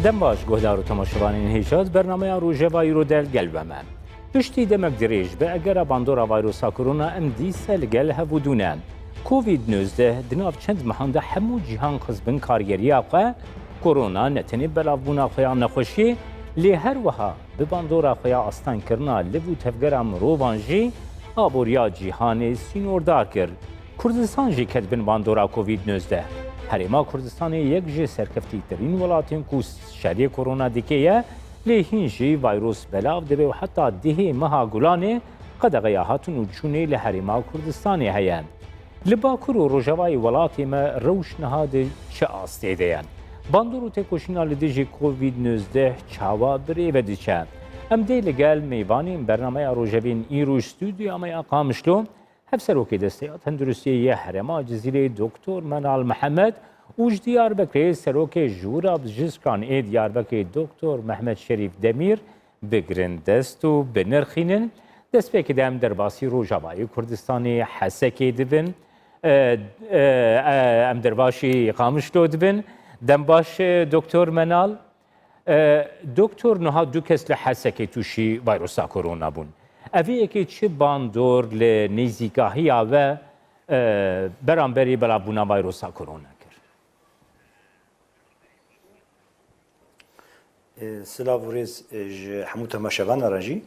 دەمباش گۆدار و تەماشەوانین هێژات بەرنامەیە ڕۆژێڤایی ڕۆدەل گەلبەمە. پشتی دەمەک درێژ بە ئەگەرە باندۆرا ڤایرۆسا کۆرۆنا ئەم دیسە لەگەل هەبوودونە. کوڤید-19 دناو چەند مەهاندا هەموو جیهان خزبن کارگەریە خۆ کۆرۆنا نەتەنێ بەلاڤبوونا خۆیان نەخۆشی لێ هەروەها بە باندۆرا خۆیان ئاستانکردنا لەب و تەفگەرا مرۆڤان ژی ئابۆریا جیهانê سینۆردار کرد. کوردستان jî ketibin bandora Covid-19. Herêma Kurdistanê yek ji serkeftîtirîn welatên ku şerê korona dike ye, lê hîn jî vayros belav dibe û heta dihê meha Gulanê qedeğeya hatun û çûnê li Herêma Kurdistanê heye. Li Bakur û Rojavayê welatê me rewş niha di çi astê de ye. Bandor û têkoşîna li dijî Covid-19 çawa birêve diçe. Em dê li gel mêvanên bernameya rojevên îro stûdyoya me ya qamişlo hevserokê desteya tenduristiyê yê Herêma Cizîrê Doktor Menal Mihemed û ji Diyarbekirê serokê Jûra Bijîskan ê Diyarbekirê Doktor Mehmed Şerîf Demîr bigirin dest û binirxînin. Destpêkê de em derbasî Rojavayê Kurdistanê Hesekê dibin, em derbaşî Qamişlo dibin. Dembaş Doktor Menal, Doktor niha du kes li Hesekê tûşî vayrosa korona bûn. Evê yekê çi bandor li nêzîgahiya ve beramberî belavbûna vayrosa korona kir? Silav û rêz ji hemû temaşevanan re jî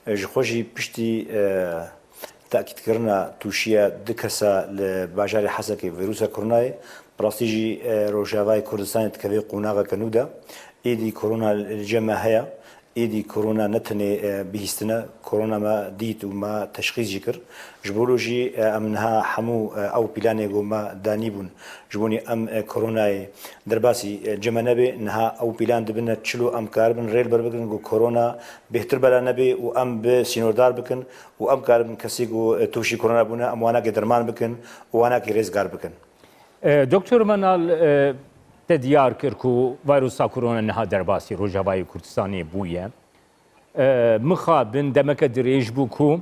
ji xwe jî piştî takîdkirina tûşiya du kesa li bajarê Hesekê vîrusa koronayê bi rastî jî Rojavayê Kurdistanê dikeve qûnaxeke nû de êdî korona li cem me heye. êdî korona netenê bihîstina korona me dît û me teşxîs jî kir. Ji bo jî em niha hemû ew pîlanê got me danî bûn ji bonî em koronayê derbasî ceme nebe niha ew pîlan dibine çilo em karibin rêl berbikin got korona bêhtir bela nebe û em bi sînordar bikin û em karibin kesî got tûşî korona bûne em wanakê derman bikin û wanakê rêzgar bikin. Doktor Menal te diyar kir ku vayrosa korona niha derbasî Rojavayê Kurdistanê bûye. Mixabin demeke dirêj bû ku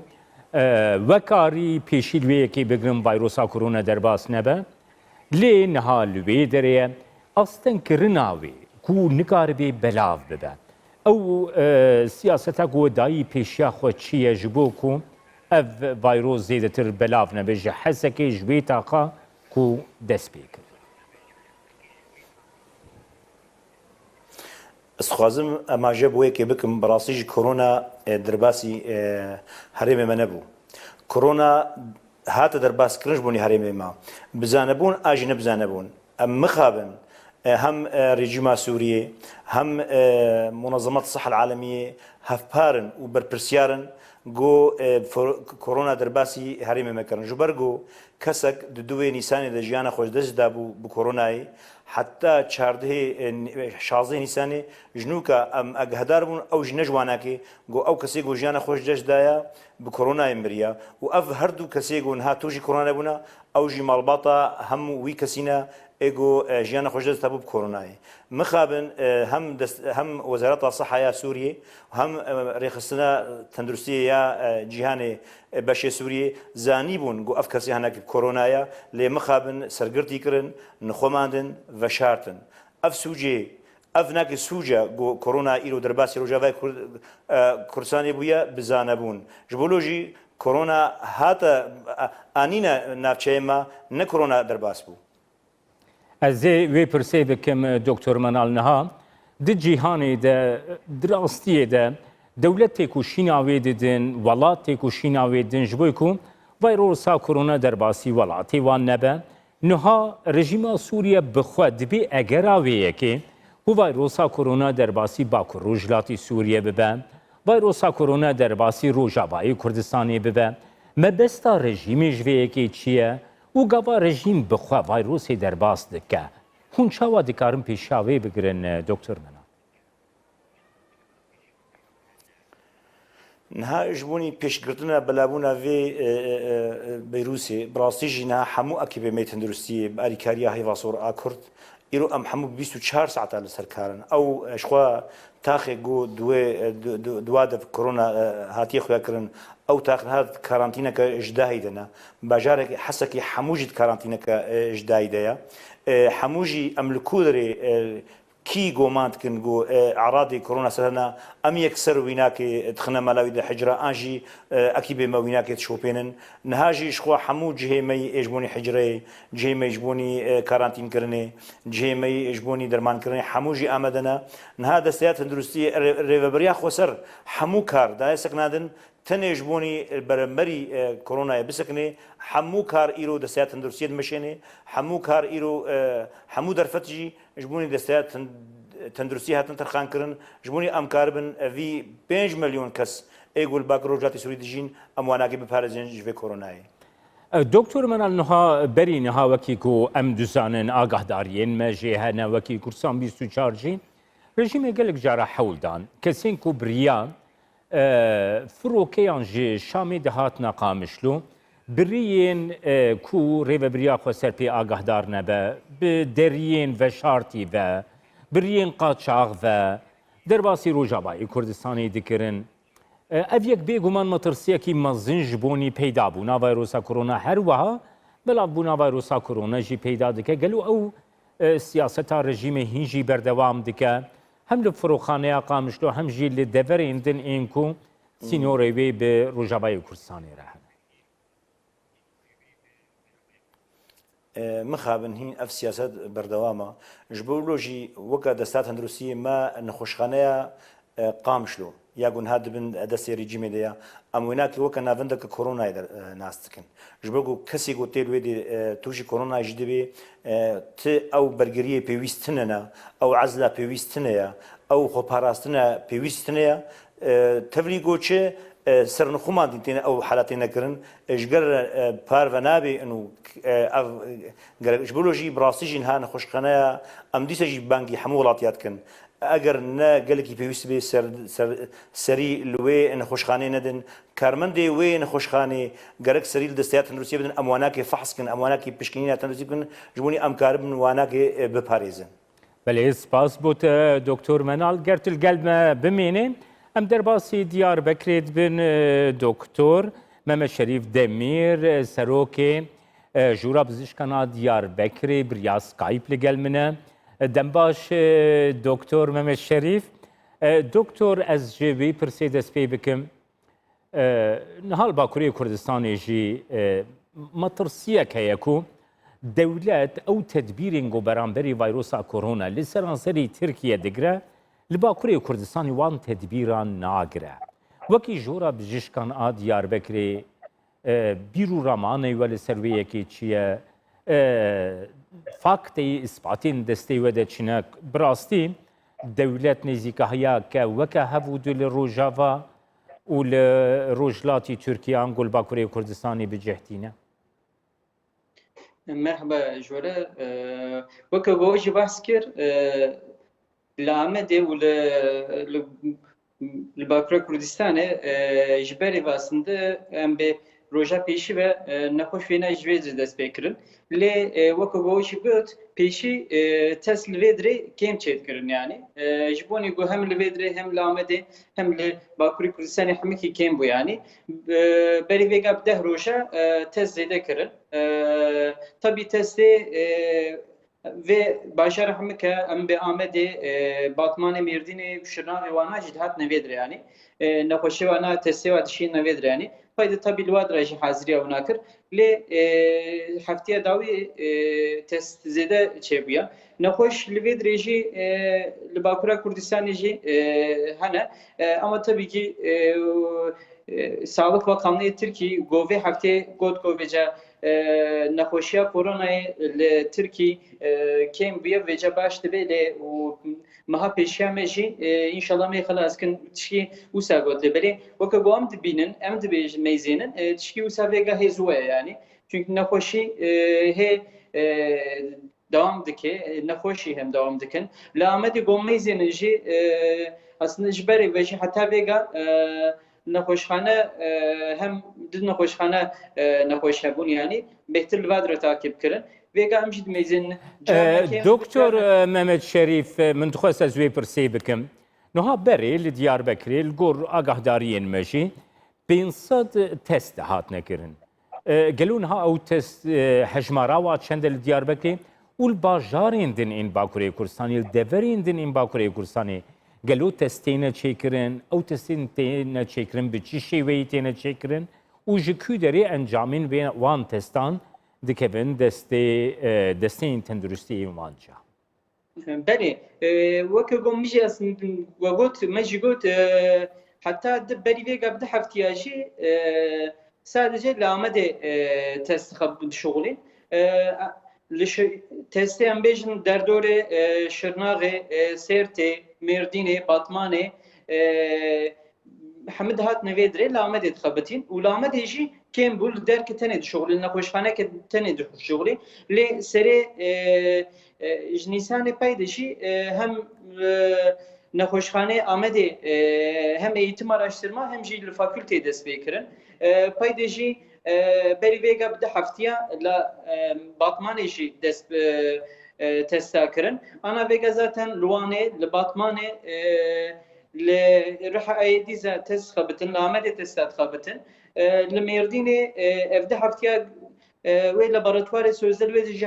vekarî pêşî li wê yekê bigirin vayrosa korona derbas nebe. Lê niha li wê derê astenkirina wê ku nikaribe belav bibe. Ew siyaseta ku dayî pêşiya xwe çi ye ji bo ku ev vayros zêdetir belav nebe ji Hesekê ji wê taxa ku dest pê kir. Ez dixwazim em aje bo yekê bikim bi rastî jî korona derbasî herêmê me nebû. Korona hate derbaskirin ji bonî herêmê me. Bizanebûn a jî nebizanebûn. Em mixabin hem rejîma Sûriyê hem Munezemet Sihel Alemiyê hevparin û berpirsyarin got korona derbasî herêmê me kirin. Ji ber got kesek di duwê Nîsanê de jiyana xwe ji dest dabû bi koronayê heta çardehê şazê Nîsanê ji nûka em eghedar bûn ew jî ne ji wanakê got ew kesê got jiyana xwe ji dest daya bi koronayê miriya û ev her du kesê got niha tûjî korona bûne ew jî malbata hemû wî kesî ne ego jiyana xwe ji dest dabû bi koronayê. Mixabin hem Wezareta Sihaya Sûriyê hem rêxistina tenduristiyê ya cîhanê beşê Sûriyê zanî bûn got ev kesê henekî koronaya lê mixabin sergirtî kirin, nixwemandin, veşartin. Ev sûcê ev nakê sûca got korona îro derbasî Rojavayê Kurdistanê bûye bizanebûn. Ji bo jî korona hate anîne navçeyê me ne korona derbas bû. Ez ê wê pirsê bikim Doktor Menal niha di cîhanê de di rastiyê de dewletê ku şîna wê didin, welatê ku şîna wê didin ji bo ku vayrosa korona derbasî welatê wan nebe. Niha rejîma Sûriye bi xwe dibê egera wê yekê ku vayrosa korona derbasî Bakur Rojhilatê Sûriye bibe, vayrosa korona derbasî Rojavayê Kurdistanê bibe. Mebesta rejîmê ji vê yekê çi ye? û gava rejîm bi xwe vayrosê derbas dike. Hûn çawa dikarin pêşiya wê bigirin Doktor Menal? Niha ji bonî pêşgirtina belavbûna vê Beyrûsê bi rastî jî niha hemû ekîbê me tenduristiyê bi alîkariya Heyvasor a Kurd îro em hemû 24 saeta li ser karin. Ew ji xwe taxê got duwa dev korona hatiye xuya kirin ew taxin hat karantîneke ji dahê de ne. Bajarekî Hesekê hemû jî karantîneke ji dahê de ye. Hemû jî em li Kûderê کی گۆماند کن گۆ عرادی کۆرۆنا سەرنا ئەم یەکسەر ویناکێ تخنە مەلاوی دە حجرا ئاژی ئەکی بێمە ویناکێت شۆپێنن نهاژیش خوا هەموو جهێمەی ئێژبوونی حجرەی جهێمەی ژبوونی کارانتینکردنێ جهێمەی ئێژبوونی دەرمانکردنی هەمووژی ئامادەنە نها دەستەیە تەندروستی ڕێڤەبەریا خۆسەر هەموو کار دایسەک نادن تنێژ بوونی بەرەمبەری کۆرۆنای بسکنێ هەموو کار ئیرۆ دەستات تەندروستیت مەشێنێ هەموو کار ئیرۆ هەموو دەرفەتژی ژبوونی دەستات تەندروستی هاتن تەرخانکردن ژبوونی ئەم کار بن ئەڤی 5 ملیۆن کەس ئێگول باک ڕۆژاتی سووری دژین ئەم واناگەی بپارێزێن ژێ کۆرۆنایە. دکتۆر منال نها بەری نها وەکی و ئەم دوزانن ئاگاهداریên me jê hene wekî kursan 24 jî rejîmê gelek jara hewldan kesên ku biriyan firokeyan ji Şamê dihatine Qamişlo biriyên ku rêveberiya xwe ser pê agahdar nebe bi deriyên veşartî ve biriyên qaçax ve derbasî Rojavayê Kurdistanê dikirin. Ev yek bêguman metirsiyekî mezin ji bonî peyda bû nava vîrusa korona her wiha belavbûna vîrusa korona jî peyda dike gelo ew siyaseta rejîmê hîn jî berdewam dike hem li firoxaneya Qamişlo hem jî li deverên din ên ku sînorê wê bi Rojavayê Kurdistanê re hene. مخابن هین ئەف سیاست بەردەوامە ji bo lo jî weka desta tenduristiyê me nexweşxaneya Qamişlo ya gunha dibin destê rejîmê de ya em wênakî weka navendeke koronayê de nas dikin ji bo ku kesê ku tê wê de tu jî koronayê jî dibê ti ew bergiriyê pêwîst tune ne ew ezla pêwîst tune ye ew xweparastina pêwîst tune ye tevlî goçe سەرنخۆمان دیتێنە ئەو حالاتێ نەکردن ژگەر پارڤە نابێ ji bo jî birastî jî niha nexweşxaneya em dîsa jî bangî hemû welatiyat dikin eger ne gelekî pêwîst bê serî li wê nexweşxanê nedin karmendê wê nexweşxanê gerek serî li desteya tenduristiyê bidin em wanakê fehes kin em wanakê piştgirîna tenduristî bikin ji bonî em karibin wanakê biparêzin. Belê spas bû te Doktor Menal ger tu li gel me bimêne em derbasî Diyarbekirê dibin Doktor Mehmet Şerîf Demîr serokê Jûra Bizîşkana Diyarbekirê biriya Skype li gel min e. Dembaş Doktor Mehmet Şerîf. Doktor ez ji wî pirsê dest pê bikim. Nihal Bakurê Kurdistanê jî metirsiyek heye ku dewlet ew tedbîrên goberanberî vîrusa korona li seranserî Tirkiye digire li Bakurê Kurdistanê wan tedbîran nagire. Wekî Jûra Bijîşkan a Diyarbekirê bîrû ramanê we li ser wê yekê çi ye faktê îspatên destê we de çîne bi rastî dewlet nêzîka heya ke weke hebû li Rojava û li rojhilatî Tirkiyan gul Bakurê Kurdistanê bicihîne. Merhaba jware weke go jî behs kir li Amedê û li Bakurê Kurdistanê ji berê vasinde em bê roja pêşî ve nexweş wêne ji wê dest pê kirin lê weke go jî got pêşî test li vê dirê kêm çêdkirin yani ji bonî got hem li vê dirê hem li Amedê hem li Bakurê Kurdistanê hemikî kêm bû yani berî vêga bi 10 roja test zêde kirin tabii testê ve bajar hemike em bi Amedê Batmanê Mêrdînê Şirnavê wana jî dihat nevêdir yani nexweşê wana testê wa dişîn nevêdir yani payda tabii li wa dirê jî haziriya wana kir lê heftiya dawî test zêde çêbûye nexweş li vê dirê jî li Bakura Kurdistanê jî hene ama tabii ki Sağlık Bakanlığı Tirkiye govê heftê got goveca nexweşiya koronayê li Tirkiye kêm bûye vêca baş dibe lê û meha pêşiya me jî înşallah me xelas kin tişkî wisa got lê belê weke got em dibînin em dibêjin meyzênin tişkî wisa vêga hêzû ye yani çünkü nexweşî hê devam dike nexweşî hem devam dikin li Amedê got meyzênin jî aslında ji berê ve jî heta vêga nexweşxane hem di nexweşxane nexweş hebûn yani bêhtir li va dirê takip kirin vêga em jî dimêzin Doktor Mehmet Şerîf min dixwest ez wê pirsê bikim niha berê li Diyarbekirê li gor agahdariyên me jî 500 test hatine kirin gelo niha ew test hejmara wa çend li Diyarbekirê والباجارên din ên Bakurê Kurdistanê, deverên din ên Bakurê Kurdistanê gelo testêne çêkirin, ew testên têne çêkirin bi çi şêweyî têne çêkirin û ji ku derê encamên wan testan dikevin destên tenduristiyê wan ca. بله وەکە گۆم میژی ئەسن وەگوت مەژی گوت حتا بەری vêga bi heftiyajî sadece li Amedê test dişuxulîn li testê em bêjin derdorê Şirnexê Sêrtê Mêrdînê Batmanê hemû dihatine vê dirê li Amedê dixebitîn û li Amedê jî kêm bû li derkê tenê dişuxulîn nexweşxaneke tenê dişuxulîn lê serê ji Nîsanê pey de jî hem nexweşxanê Amedê hem eğitim araştırma hem jî li fakülteyê dest pê kirin pey de jî berî vêga bi heftiya li Batmanê jî dest testa kirin ana vêga zaten li Wanê li Batmanê li Riha Aydîza test xebitin li Amedê testa dixebitin li Mêrdînê ev di heftiya wê laboratuwarê sözde wê jî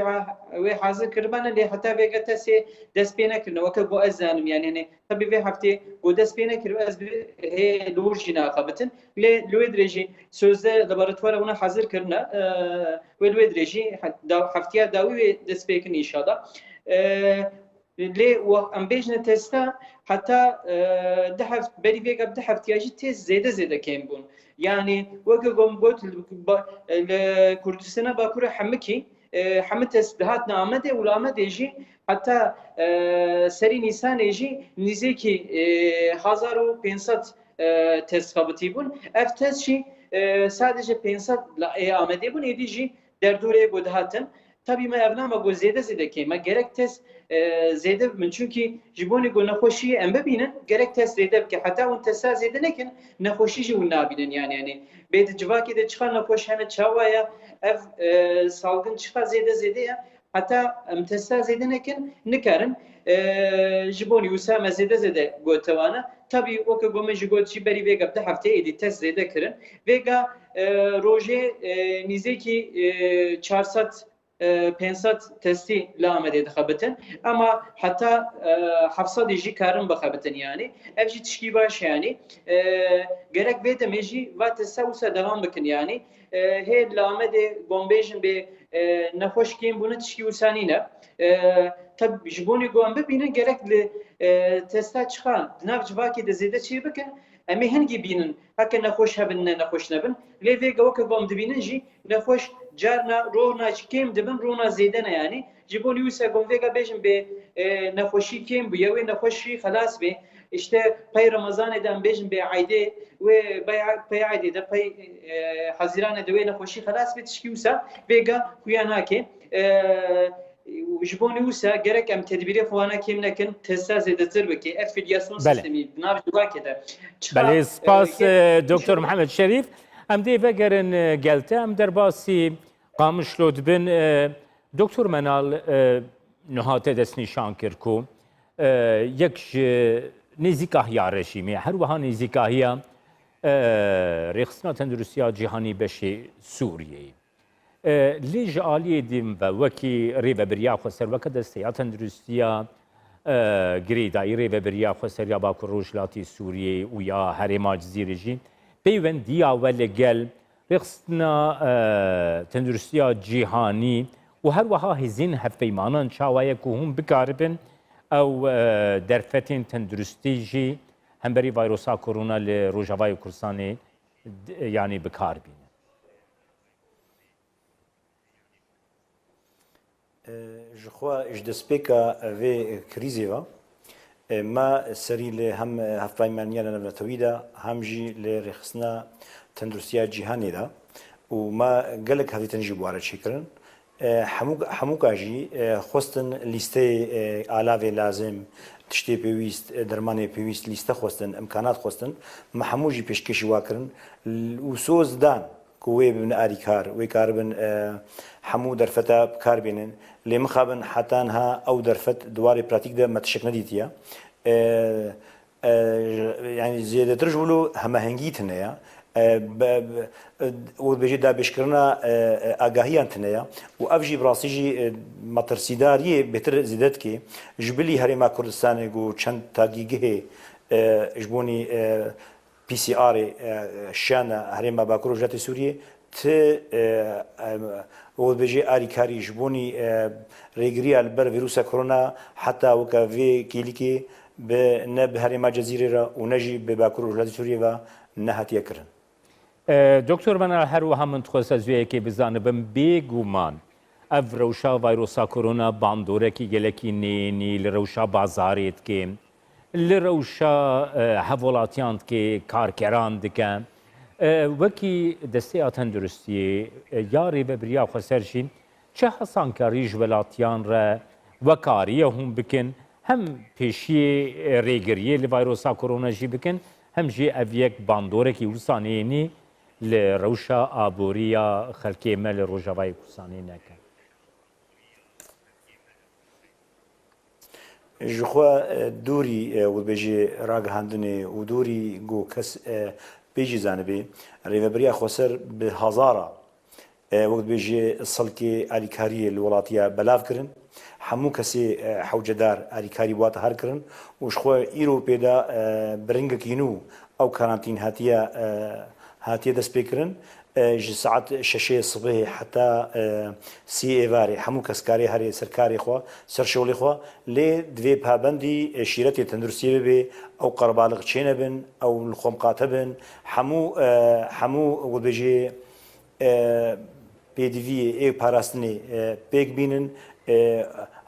wê hazir kiribane lê heta vêga testê dest pê nekirine weke got ez zanim yani hani tabii vê heftê got dest pê nekiribe ez hê li wir jî naxebitin lê li wê dirê jî sözde laboratuvara wana hazir kirine wê li wê dirê jî heftiya dawî wê dest pê kirin înşallah lê em bêjine testa heta berî vêga bi heftiya jî test zêde zêde kêm bûn yani weke gom got li Kurdistana Bakurê hemikî hemû test dihatine Amedê û li Amedê jî heta serî Nîsanê jî nîzêkî 1500 test xebitî bûn ev test jî sadece 500 li Amedê bûn êdî jî derdorê got dihatin tabii me ev nama got zêde zêde kêm me gerek test zêde min çünkü ji bonê got nexweşiyê em bibînin gerek test zêde bike heta hûn testa zêde nekin nexweşî jî hûn nabînin yani bê di civakê de çiqa nexweş hene çawa ye ev salgın çiqa zêde zêde ye heta em testa zêde nekin nikarin ji bonî wisa me zêde zêde gotewana tabii weke gome ji got jî berî vêga bi hefteyê êdî test zêde kirin vêga rojê nîzêkî 400 500 testî li Amedê dixebitin ama heta 700 jî karin bixebitin yani ev jî tişkî baş yani gerek vê demê jî va testa wisa devam bikin yani hê li Amedê gombêjin bê nexweş kêm bûne tişkî wisa nîne tabii ji bonê got em bibînin gerek li testa çiqa di nav civakê de zêde çê bikin em ê hingî bînin heke nexweş hebin ne nexweş nebin lê vêga weke gom dibînin jî nexweş carna rona kêm dibin rona zêde ne yani ji bo wisa gom vêga bêjin bê nexweşî kêm bû ye wê nexweşî xelas bê işte pey Ramazanê de em bêjin bê eydê wê pey eydê de pey Haziranê de wê nexweşî xelas bê tişkî wisa vêga xuya nake ji bo wisa gerek em tedbîrê xwana kêm nekin testa zêdetir bike ev filyasyon sistemî nav civakê de belê spas Dr. Mihemed Şerîf em dê vegerin gelte em derbasî qamişlo dibin Dr. Menal nihate destnîşan kir ku yek ji nêzîkahiya reşîmê her wiha nêzîkahiya rêxistina tendurustiya cîhanî beşê Sûriyeyê lê ji aliyê dîm ve wekî rêveberiya xweserveke desteya tendurustiya girêdayî rêveberiya xweseriya Bakur Rojhilatê Sûriyê û ya Herêma Cizîrê jî peyvendiya we li gel rêxistina tendurustiya cîhanî û her wiha hêzên hevpeymanan çawa ye ku hûn bikaribin ew derfetên tendurustî jî hemberî vayrosa korona li Rojavayê Kurdistanê yanî bikar bînin. Ji xwe ji destpêka vê krîzê ve me serî li hem hevpeymaniya nevletewî de hem jî li rêxistina tendurustiya cîhanê de û me gelek hevdîtin jî buware çêkirin hemûka jî xwestin lîsteyê alavê lazim tiştê pêwîst dermanê pêwîst lîste xwestin imkanat xwestin me hemû jî pêşkêşî wa kirin û soz dan ku wê bibin alîkar wê karibin hemû derfeta bikarbînin lê mixabin heta niha ew derfet dwarê pratîk de me tişek nedîtiye yani zêdetir ji wilo hemehengî tune ye و بێژێ دابێشکردنا ئاگاهیان تنەیە و ئەڤژی بڕاستیژی مەترسیداریە بێتر زیدەتکێ ji bilî Herêma Kurdistanê got çend tagîgihê ji bonî PCRê şiyana Herêma Bakur û Jetê Sûriyê bêjê alîkarî ji bonî rêgiriya li ber vîrusa korona heta weka vê kêlîkê ne bi Herêma Cezîrê re û ne jî bi Bakur û Jetê Sûriyê ve nehatiye kirin. دکتۆر بەنال هەروەها من دخواستە زوەیەکی بزانبم بێگومان ئەڤ ڕەوشا ڤایرۆسا کۆرۆنا باندۆرێکی گەلێکی نێنی لە ڕەوشا بازارێت کێ لە ڕەوشا هەڤوڵاتیان کێ کارکەران دکە وەکی دەستەی تەندروستیە یاری بە بریا خۆسەرژین چه هەسانکاریش وڵاتیان رە وەکاریە هەم بکن هەم پێشیە ڕێگریە لە ڤایرۆسا کۆرۆناژی بکن هەم ژێ ئەڤ یەک باندۆرێکی وسانێنی لە ڕەوشە ئابووریە خەلکێمە لە ڕۆژاوای کوردستانی نەکە. ji xwe dûrî webêjê ragihandinê û dûrî got kes pêjî zanibê rêveberiya xweser bi hezara webêjê silkê alîkariyê li welatiya belav kirin hemû kesê hewcedar alîkarî wate her kirin û ji xwe îro pêda biringekî nû ew karantîn hatiye dest pê kirin ji saet şeşê sibihê heta sî êvarê hemû keskarê herê serkarê xwe serşolê xwe lê divê pabendî şîretê tenduristiyê bibe ew qerbaliq çê nebin ew li xwe miqate bin hemû webêjê pêdiviyê ê parastinê pêk bînin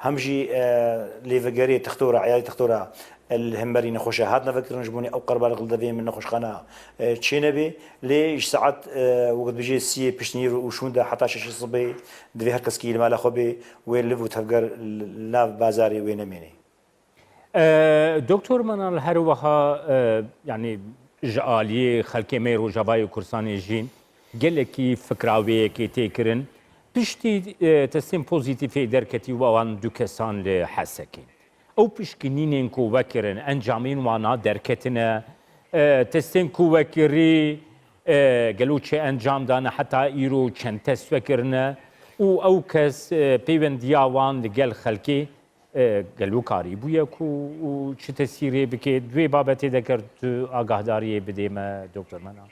hem jî lêvegerê textora eyalê textora الهمبري نخوشة هات نفكر نجبوني أو قرب على غلدبي من نخوش خنا تشينبي ليش ساعات وقت بيجي السي بشنير وشون ده حتى شش صبي دفي هركس كيل مالا خبي وين لفو تفكر لا بازاري وين ميني دكتور منال هروها يعني جالية خلكي ميرو جباي كورساني جين قالكي فكراوي كي تيكرن بشتي تسليم بوزيتيف دركتي وان دوكسان لحسكين او پشکنینین کو وکرن انجامین وانا درکتنه تستین کو وکری گلو چه انجام دانه حتی ایرو چند تست وکرنه او کس پیوندیا وان لگل خلکی گلو کاری بویا کو چه تسیری بکه دوی بابتی دکر تو آگاهداری بدیم دکتر منا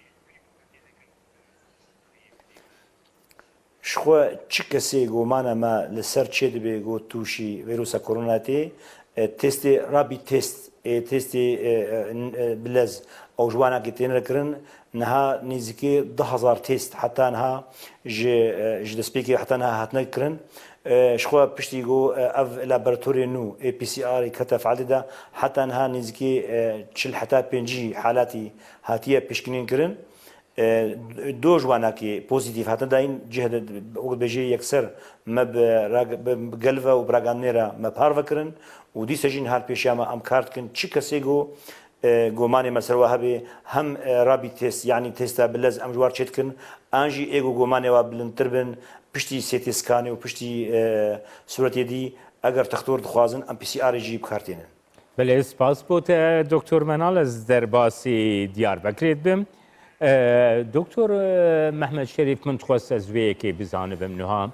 شخوا چی کسی گومانه ما لسر چه دبی گو توشی ویروس کرونا تی تست رابی تست بلز او جوانا که تین رکرن نها نزدیکی 10,000 تست حتی نها جدسپیکی حتی نها هاتنا کرن شخوا پشتی گو اف لابراتوری نو ای پی سی آر کتف عدده حتی نها نزدیکی 40 حتی 5 حالاتی هاتیه پشکنین کرن دو جوانا که پوزیتیف هاتن داین جهد وقت بيجي يكسر ما بقلبه وبراغانيرا ما بارفا كرن ودي سجين هال بيشاما ام كارت كن تشي كسيغو گومانی مثلا هبه هم رابی تست یعنی تست بلز ام جوار چت کن انجی ایگو گومانی و بلندتربن پشتی سیتی سکانی و پشتی صورتی دی اگر تختور دخوازن ام پی سی آر جی بکارتینن. بله سپاس بود دکتر منال از درباسی دیار بکرید بم. دکتر محمد شریف من تخواست از وی که بزانه بم نها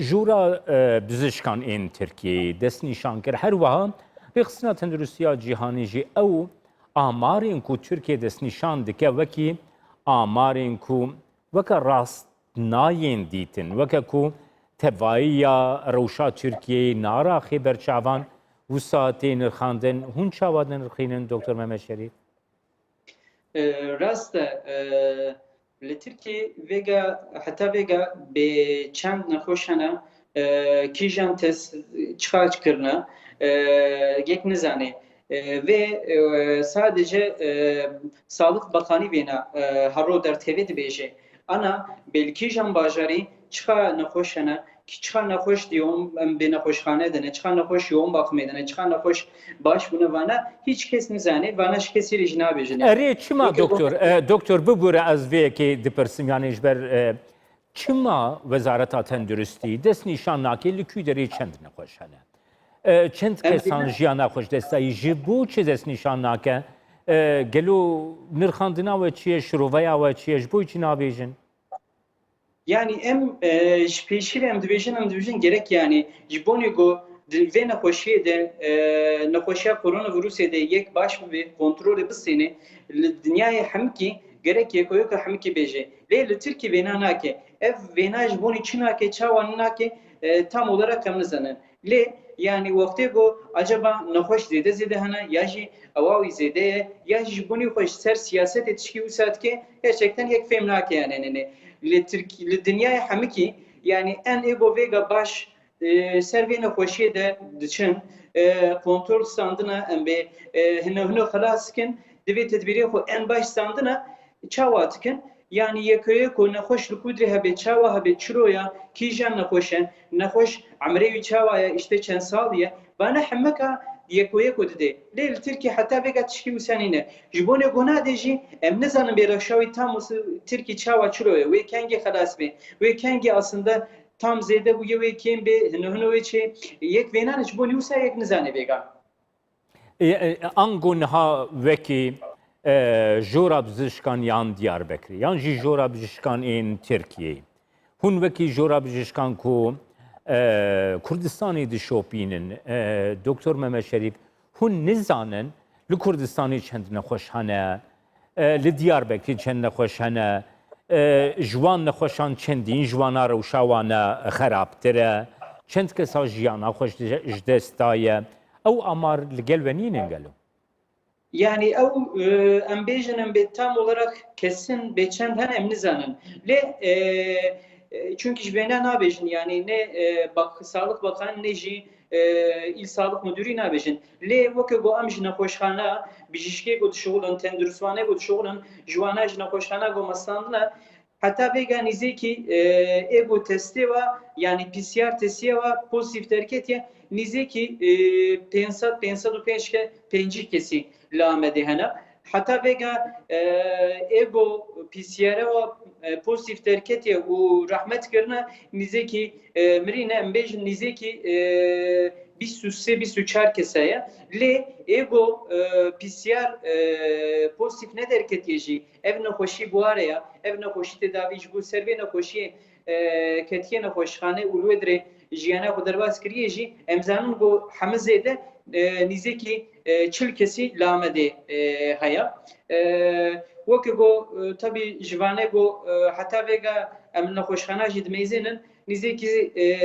جورا بزشکان این ترکیه دست نشان کرد هر وها بخصنا تندرستیا جهانی جی او آمارین کو ترکیه دست نشان دکه وکی آمارین کو وکا راست ناین دیتن وکا کو تبایی روشا ترکیه نارا خبر چاوان و ساعتی نرخاندن هون چاوان نرخینن دکتر محمد شریف؟ راست لترکیه ویگا حتی ویگا به چند نخوشانه کیجان تست چخارج کرنه یک نزانه و sadece Sağlık Bakanı bina haro der tevdi beje ana belki jan bajari çıka nahoşana ki çıka nahoş diyorum ben nahoşhane dene çıka nahoş yoğun bakım edene çıka nahoş baş buna vana hiç kes nizane vana şkesi rejna beje اره چما دکتر ببوره از وی که دپرسیم یعنی جبر چما وزارت تندرستی دست نشان ناکی لکی داری چند نخوشانه چند کسان جیانا خوش دستایی جبو چه دست نشان ناکه گلو نرخاندنا و چیه شروعیا و چیه جبوی چی نابیجن Yani peşi em dibêjin gerek yani ji bonê got vê nexweşiyê de nexweşiya koronavirusê de yek baş ve kontrolê bisêne li dinyayê hemkî gerek yekûyeka hemkî bêje. Lê li Tirkiye vêna nake. Ev vêna ji bonê çi nake, çawa nake tam olarak em nizanin. Lê yani wextê got acaba nexweş zêde hene ya jî awawî zêde ye ya jî ji bonê xwe ji ser siyasetê tişkî wisa dike gerçekten yek fêm nake yani. Li dünyaya hemikî yani en ego vega baş servê nexweşiyê de diçin kontrol standina em bê hine xelas dikin divê tedbîrê xwe en baş standina çawa dikin yani yekê ku nexweş li kudrê hebe çawa hebe çiroya kîjan nexweşen nexweş emerê wî çawa ye işte çend sal ye bana hemeka yekû dide lê li Tirkiye heta vêga tişkî wîsanîne ji bonê gona de jî em nizanin bêrexşawî tam Tirkiye çawa çilo ye wê kengî xelas bê wê kengî aslında tam zêde bûye wê kêm bê hine wê çê yek vênan ji bonî wisa yek nizane vêga انگو نها وکی جورا بزشکان یان دیاربکری یان جی جورا بزشکان این ترکیه هون وکی جورا بزشکان کو کردستانی دی شوپینن دکتر محمد شریف هون نزانن لکردستانی چند نخوشانه لدیاربکری چند نخوشانه جوان نخوشان چندین جوانا روشاوانه خرابتره چند کسا جیانا خوش جدستایه او امار لگلونین انگلو yani ew em bêjin em bê tam olarak kesin beçend hene em nizanin lê çünkü ji vêne nabêjin yani ne Sağlık Bakanı ne jî İl Sağlık Müdürî nabêjin lê weke got em ji nexweşxana bijîşkê got dişuxulin tenduristwanê got dişuxulin jiwana ji nexweşxana got mestandine heta vêga nîzêkî ego testê ve yani PCR testiye ve pozitif derketiye nîzêkî 505 kesî li Amedê hene heta vêga ego PCR ve pozitif derketiye û rehmet kirine nîzêkî mirîne em bêjin nîzêkî 23-24 keseye lê ego PCR pozitif ne derketiye jî ev nexweşî buhare ya ev nexweşî tedavî ji bo servê nexweşiyê ketiye nexweşxane û wê dirê jiyana xwe derbas kiriye jî em zanin got hemû zêde nîzêkî 40 kesî li Amedê heye weke got tabii ji vanê got heta vêga em nexweşxana jî dimeyzênin nîzêkî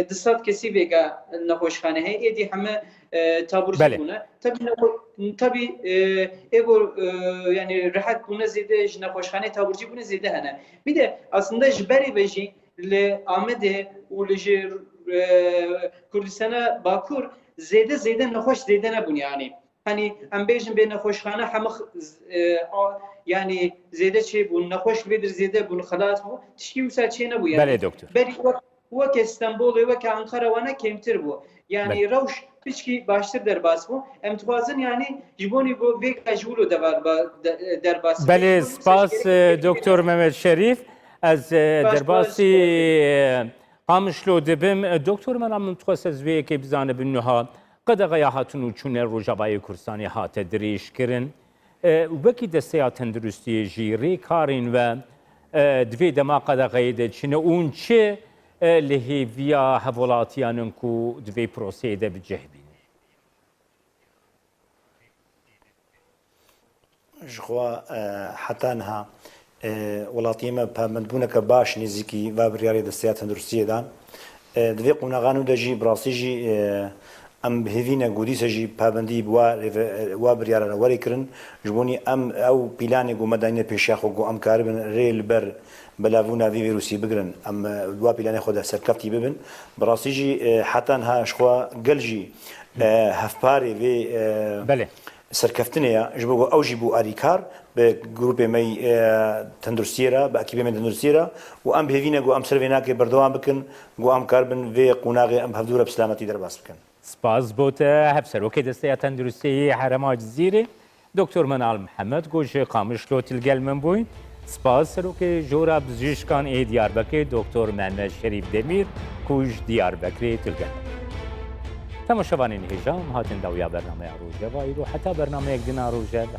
200 kesî vêga nexweşxane heye êdî heme taburcî bûne tabii ego yani rahat bûne zêde ji nexweşxanê taburcî bûne zêde hene bir de aslında ji berê ve jî li Amedê û li ji Kurdistana Bakur zêde nexweş zêde nebûn yani hani em bêjin bê nexweşxane hemû yani zêde çê bûn nexweş vêdir zêde bûn xelas bû tişkî wisa çê nebû yani بله دکتر berî weke İstanbulê weke Ankara wana kêmtir bû yani rewş pişkî baştir derbas bû em dixwazin yani ji bonî got vêga ji wilo derbas بله سپاس دکتر محمد شریف از درباسی قامشلو دبم دکتر من هم تخواست از وی که بزانه بنوها قدغه هاتون و چونه روجابای کردستانی هات دریش کرن وکی دسته تندرستی جیری کارین و دوی دما قدغه ده چنه اون چه لهیویا حولاتیانن کو دوی پروسه ده بجهبین جخوا حتی انها وڵاتیمە پامەندبوونەکە باش نزیکی وا بڕیاری دەستەیە تەندروستیەدان دەوێ قونەغان و دەژی بڕاستیژی ئەم هێڤینە گودیسەژی پابندی وا بریارە وەریکردن ژبوونی ئەم ئەو پیلانێک و مەدانینە پێشیاخۆ گۆ ئەم کار بن ڕێ لەبەر بەلاڤوو ناوی ڤیروسی بگرن ئەم دوا پیلانێ خۆدا سەرکەفتی ببن بڕاستیژی حتان هاشخوا گەلژی هەفپارێ وێ سەرکەفتنەیە ji bo ew jî bû alîkar bi grupê me tenduristiyê re bi ekîbê me tenduristiyê re û em hêvîne got em servê nake berdewam bikin got em kar bin vê qûnaxê em hevdûre bi silametî derbas bikin. سپاس بۆتە هەفسەرۆکێ دەستەیە تەندروستی هەرەما جزیرێ دکتۆر منال محەممەد گۆژێ قامشلۆ تلگەل من بووین سپاس سەرۆکێ ژۆرا بزیشکان ئێ دیاربەکرێ دکتۆر محەممەد شەریف دەمیر کوژ دیاربەکرێ تلگەل تەماشەوانین هێژام هاتن داویا بەرنامەیە ڕۆژەوایی و حتا بەرنامەیەک دنا ڕۆژە بە